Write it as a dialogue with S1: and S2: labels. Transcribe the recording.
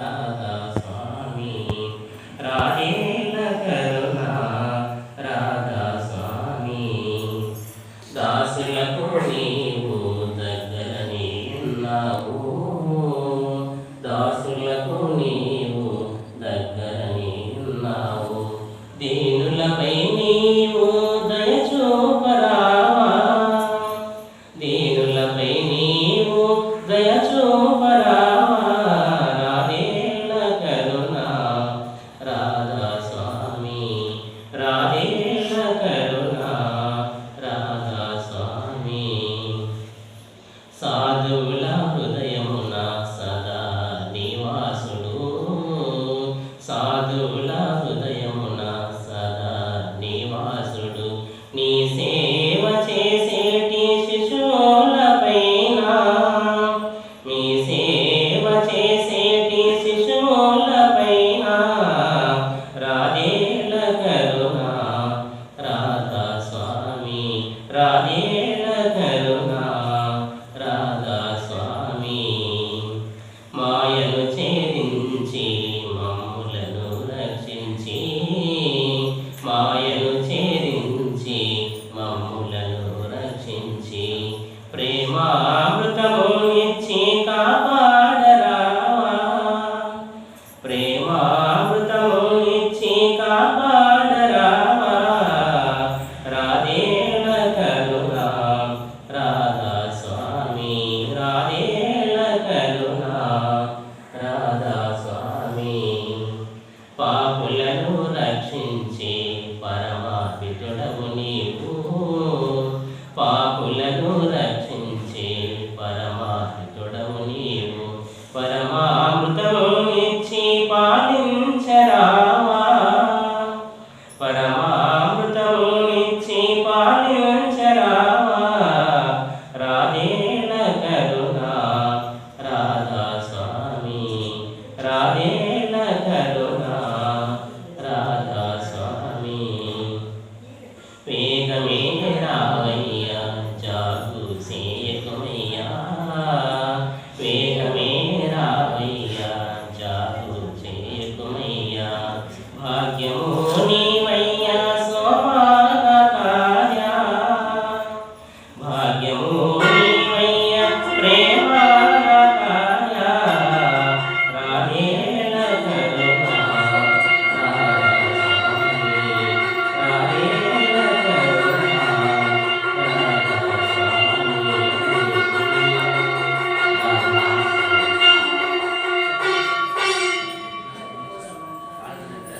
S1: రాధా స్వామి రాహేల కరుణా రాధా స్వామి దాసులకు నీవు దగ్గరని ఉన్నావు దాసులకు నీవు దగ్గరని ఉన్నావు దీనులపై నీవు దయ చూపరావా దీనులపై నీవు దయ చూపరావా రాహేల కరుణా రాధా స్వామి రాహేల కరుణా రాధా స్వామి సాధువుల హృదయమున సదా నివాసుడు సాధువుల హృదయమున సదా నివాసుడు నీ సేవ చేసేటి శిశువులపైన నీ సేవ చేసేటి